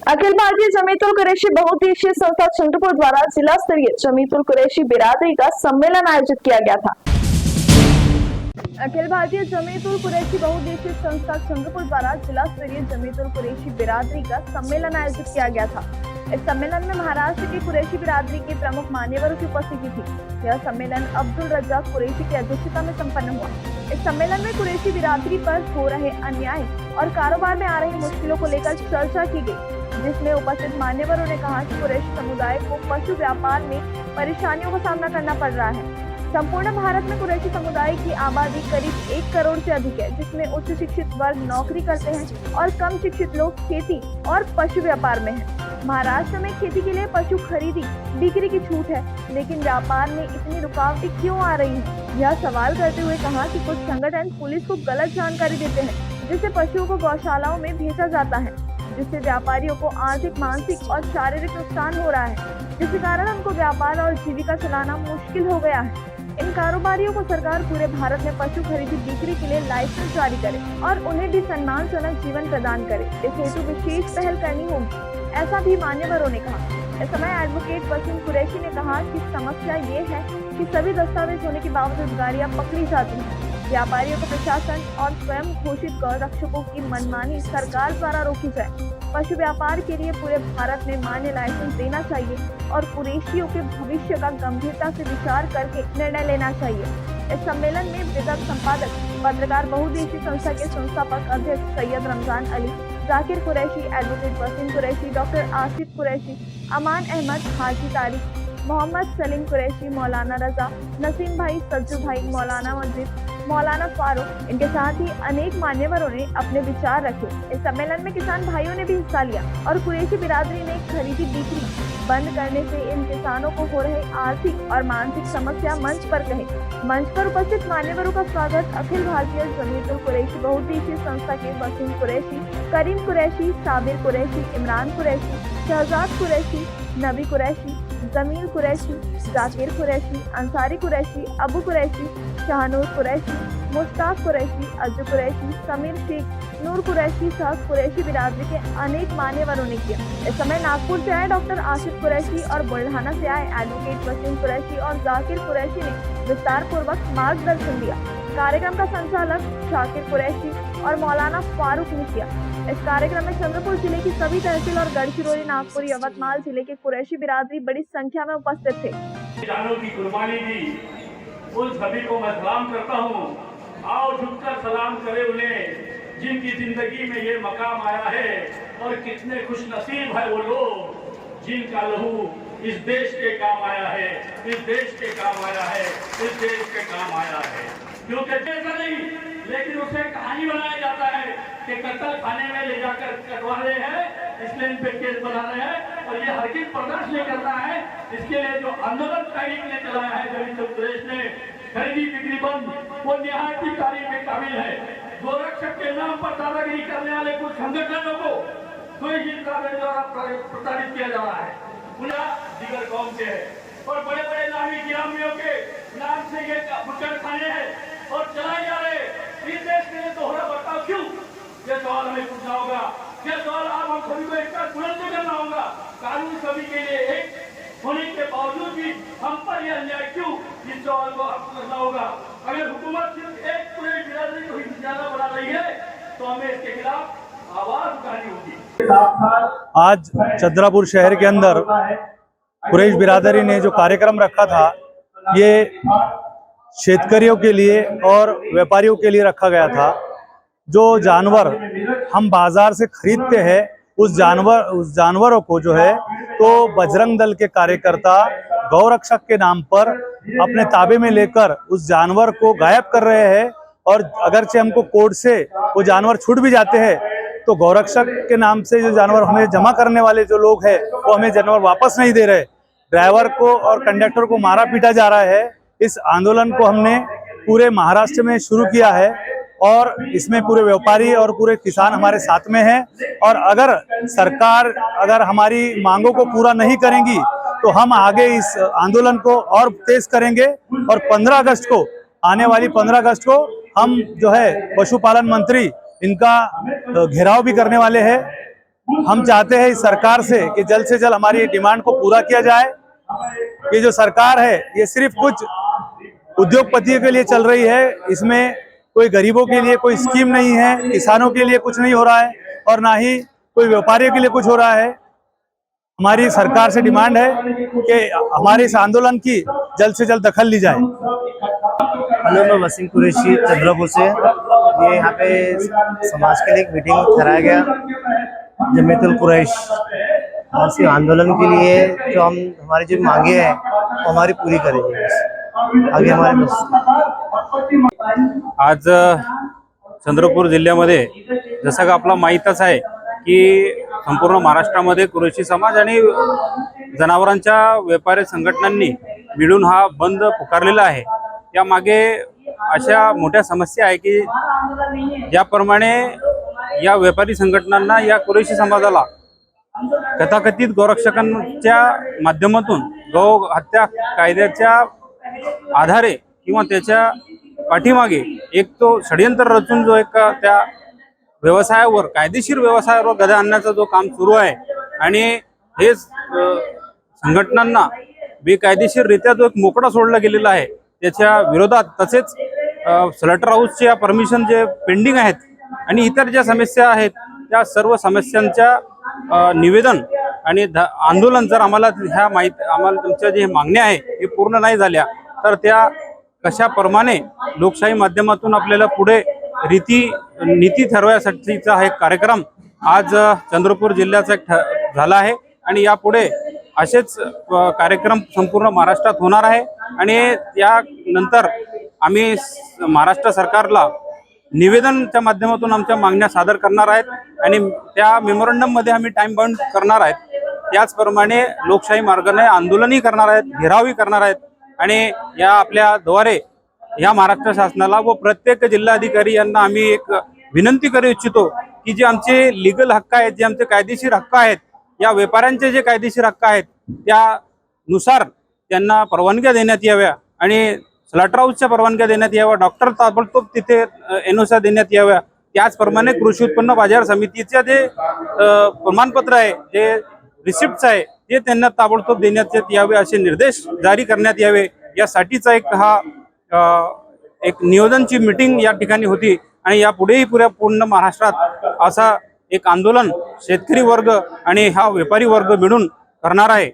अखिल भारतीय जमीयतुल कुरैशी बहुउद्देशीय संस्था चंद्रपुर द्वारा जिला स्तरीय जमीयतुल कुरैशी बिरादरी का सम्मेलन आयोजित किया गया था। अखिल भारतीय जमीयतुल कुरैशी बहुउद्देशीय संस्था चंद्रपुर द्वारा जिला स्तरीय जमीयतुल कुरैशी बिरादरी का सम्मेलन आयोजित किया गया था। इस सम्मेलन में महाराष्ट्र की कुरैशी बिरादरी के प्रमुख मान्यवरों की उपस्थिति थी। यह सम्मेलन अब्दुल रज्जाक कुरैशी की अध्यक्षता में संपन्न हुआ। इस सम्मेलन में कुरैशी बिरादरी पर हो रहे अन्याय और कारोबार में आ रही मुश्किलों को लेकर चर्चा की गई, जिसमें उपस्थित मान्यवरों ने कहा कि कुरैशी समुदाय को पशु व्यापार में परेशानियों का सामना करना पड़ रहा है। संपूर्ण भारत में कुरैशी समुदाय की आबादी करीब 1 करोड़ से अधिक है, जिसमें उच्च शिक्षित वर्ग नौकरी करते हैं और कम शिक्षित लोग खेती और पशु व्यापार में हैं। महाराष्ट्र में खेती के लिए पशु खरीदी बिक्री की छूट है, लेकिन व्यापार में इतनी रुकावटें क्यों आ रही हैं? यह सवाल करते हुए कहा कि कुछ संगठन पुलिस को गलत जानकारी देते हैं, जिससे पशुओं को गौशालाओं में भेजा जाता है, जिससे व्यापारियों को आर्थिक, मानसिक और शारीरिक नुकसान हो रहा है, जिसके कारण उनको व्यापार और जीविका चलाना मुश्किल हो गया है। इन कारोबारियों को सरकार पूरे भारत में पशु खरीदी बिक्री के लिए लाइसेंस जारी करे और उन्हें भी सम्मानजनक जीवन प्रदान करे। इस हेतु विशेष पहल करनी होगी, ऐसा भी मान्यवरों ने कहा। इस समय एडवोकेट वसीम कुरैशी ने कहा कि समस्या ये है कि सभी दस्तावेज होने के बावजूद गाड़ियां पकड़ी जाती हैं। व्यापारियों को प्रशासन और स्वयं घोषित गौरक्षकों की मनमानी सरकार द्वारा रोकी जाए। पशु व्यापार के लिए पूरे भारत में मान्य लाइसेंस देना चाहिए और कुरैशियों के भविष्य का गंभीरता से विचार करके निर्णय लेना चाहिए। इस सम्मेलन में विगत संपादक, पत्रकार, बहुउद्देशीय संस्था के संस्थापक अध्यक्ष सैयद रमजान अली, जाकिर कुरैशी, एडवोकेट वसीम कुरैशी, डॉक्टर आसिफ कुरैशी, अमान अहमद, हाजी तारिक, मोहम्मद सलीम कुरैशी, मौलाना रजा, नसीम भाई, सज्जू भाई, मौलाना मस्जिद, मौलाना फारूक, इनके साथ ही अनेक मान्यवरों ने अपने विचार रखे। इस सम्मेलन में किसान भाइयों ने भी हिस्सा लिया और कुरैशी बिरादरी ने खरीदी बिक्री बंद करने से इन किसानों को हो रहे आर्थिक और मानसिक समस्या मंच पर कहे। मंच पर उपस्थित मान्यवरों का स्वागत अखिल भारतीय जमीयतुल कुरैशी बहुउद्देशीय संस्था के वसीम कुरैशी, करीम कुरैशी, साबिर कुरैशी, इमरान कुरैशी, शहजाद कुरैशी, नबी कुरैशी, जमील कुरैशी, जाकिर कुरैशी, अंसारी कुरैशी, अबू कुरैशी, शाहनूर कुरैशी, मुश्ताक कुरैशी, अज्जू कुरैशी, समीर शेख, नूर कुरैशी सह कुरैशी बिरादरी के अनेक मान्यवरों ने किया। इस समय नागपुर से आए डॉक्टर आसिफ कुरैशी और बुल्ढाना से आए एडवोकेट वसीम कुरैशी और जाकिर कुरैशी ने विस्तार पूर्वक मार्गदर्शन दिया। कार्यक्रम का संचालक शाकिर कुरैशी और मौलाना फारूक ने किया। इस कार्यक्रम में चंद्रपुर जिले की सभी तहसील और गढ़चिरौली, नागपुर, यवतमाल जिले के कुरैशी बिरादरी बड़ी संख्या में उपस्थित थे। जानों की कुर्बानी दी, उन सभी को मैं सलाम करता हूँ। आओ झुककर सलाम करें उन्हें जिनकी जिंदगी में ये मकाम आया है, और कितने खुश नसीब है वो लोग जिनका लहू इस देश के काम आया है, इस देश के काम आया है, इस देश के काम आया है। क्योंकि ऐसा नहीं, लेकिन उसे कहानी बनाया जाता है कि कत्ल खाने में ले जाकर कटवा रहे हैं, इसलिए इन पे केस बना रहे हैं, और ये हरगिज़ बर्दाश्त नहीं करना है। इसके लिए जो आंदोलन तहरीक ने चलाया है जमीयतुल कुरैशी ने, खरीदी बिक्री बंद, वो निहायत ही तारीफ में काबिल है। गोरक्षक के नाम पर दादागिरी करने वाले कुछ संगठनों को कुरैशी बिरादरी द्वारा प्रताड़ित किया जा रहा है। उन्हें दिगर कौम के है और बड़े बड़े नामी गिरामियों के नाम से ये बुचड़ खाने हैं और चलाए जा रहे। इस देश के लिए दोहरा बर्ताव क्यों? ये सवाल हमें पूछना होगा। ये सवाल आप हम सभी को एक साथ बुलंद करना होगा। कानून सभी के लिए एक होने के बावजूद भी हम पर यह अन्याय क्यों? इस सवाल को आपको करना होगा। अगर हुकूमत सिर्फ एक पूरे बिरादरी को ही निशाना बना रही है, तो हमें इसके खिलाफ आवाज उठानी होगी। आज चंद्रपुर शहर के अंदर कुरैश बिरादरी ने जो कार्यक्रम रखा था, ये शेतकरियों के लिए और व्यापारियों के लिए रखा गया था। जो जानवर हम बाजार से खरीदते हैं, उस जानवरों को जो है तो बजरंग दल के कार्यकर्ता गौरक्षक के नाम पर अपने ताबे में लेकर उस जानवर को गायब कर रहे हैं। और अगरचे हमको कोर्ट से वो जानवर छूट भी जाते हैं, तो गौरक्षक के नाम से जो जानवर हमें जमा करने वाले जो लोग हैं, वो हमें जानवर वापस नहीं दे रहे। ड्राइवर को और कंडक्टर को मारा पीटा जा रहा है। इस आंदोलन को हमने पूरे महाराष्ट्र में शुरू किया है और इसमें पूरे व्यापारी और पूरे किसान हमारे साथ में हैं। और अगर सरकार हमारी मांगों को पूरा नहीं करेंगी, तो हम आगे इस आंदोलन को और तेज करेंगे। और 15 अगस्त को, आने वाली 15 अगस्त को हम जो है पशुपालन मंत्री इनका घेराव भी करने वाले हैं। हम चाहते हैं इस सरकार से कि जल्द से जल्द हमारी डिमांड को पूरा किया जाए। ये जो सरकार है ये सिर्फ कुछ उद्योगपतियों के लिए चल रही है, इसमें कोई गरीबों के लिए कोई स्कीम नहीं है, किसानों के लिए कुछ नहीं हो रहा है और ना ही कोई व्यापारियों के लिए कुछ हो रहा है। हमारी सरकार से डिमांड है कि हमारे इस आंदोलन की जल्द से जल्द दखल ली जाए। हेलो, मैं वसीम कुरैशी चंद्रपुर से। ये यहाँ पे समाज के लिए एक मीटिंग कराया गया जमीयतुल कुरैश और आंदोलन के लिए जो हमारी जो मांगे हैं वो हमारी पूरी करेंगे। आगे हमारे आज चंद्रपूर जिल्ह्यामध्ये जसं का आपला माहीतच आहे की संपूर्ण महाराष्ट्रामध्ये कुरेशी समाज आणि जनावरांच्या व्यापारी संघटनांनी मिळून हा बंद पुकारलेला आहे। यामागे अशा मोठ्या समस्या आहे की ज्याप्रमाणे या व्यापारी संघटनांना या कुरेशी समाजाला कथाकथित गोरक्षकांच्या माध्यमातून गौ हत्या कायद्याच्या आधारे किंवा त्याच्या पाठीमागे एक तो षडयंत्र रचून जो एक त्या व्यवसायावर कायदेशीर व्यवसायावर गदा आणण्याचा जो काम सुरू आहे आणि हे संघटनांना बेकायदेशीररित्या जो एक मोकळा सोडला गेलेला आहे त्याच्या विरोधात तसेच स्लॉटर हाऊसच्या परमिशन जे पेंडिंग आहेत आणि इतर ज्या समस्या आहेत त्या सर्व समस्यांच्या निवेदन आणि आंदोलन जर आम्हाला आम्हाला तुमच्या जे मागण्या आहे हे पूर्ण नाही झाल्या तर त्या कशाप्रमाणे लोकशाही माध्यमातून आपल्याला पुढे नीती ठरवण्यासाठीचा हा एक कार्यक्रम आज चंद्रपूर जिल्ह्याचा एक झाला आहे आणि यापुढे असेच कार्यक्रम संपूर्ण महाराष्ट्रात होणार आहे आणि यानंतर आम्ही महाराष्ट्र सरकारला निवेदनच्या माध्यमातून आमच्या मागण्या सादर करणार आहेत आणि त्या मेमोरंडम मध्ये आम्ही टाइम बाउंड करणार आहेत। त्याचप्रमाणे लोकशाही मार्गाने आंदोलनही करणार आहेत, घेरावही करणार आहेत आणि या आपल्या द्वारे या महाराष्ट्र शासनाला व प्रत्येक जिल्हाधिकारी यांना आम्ही एक विनंती करू इच्छितो की जे आमचे लीगल हक्क आहेत, जे आमचे कायदेशीर हक्क आहेत, या व्यापाऱ्यांचे जे कायदेशीर हक्क आहेत त्यानुसार त्यांना परवानग्या देण्यात याव्या आणि स्लॉटर हाऊसच्या परवानग्या देण्यात याव्या, डॉक्टर ताबडतोब तिथे एनओसी देण्यात याव्या। त्याचप्रमाणे कृषी उत्पन्न बाजार समितीचे जे प्रमाणपत्र आहे, जे रिसिप्ट्स आहे ते त्यांना ताबडतोब देण्यात यावे असे निर्देश जारी करण्यात यावे। यासाठीचा एक नियोजनची मीटिंग या ठिकाणी होती आणि यापुढेही पूर्ण महाराष्ट्रात असा एक आंदोलन शेतकरी वर्ग आणि हा व्यापारी वर्ग मिळून करणार आहे।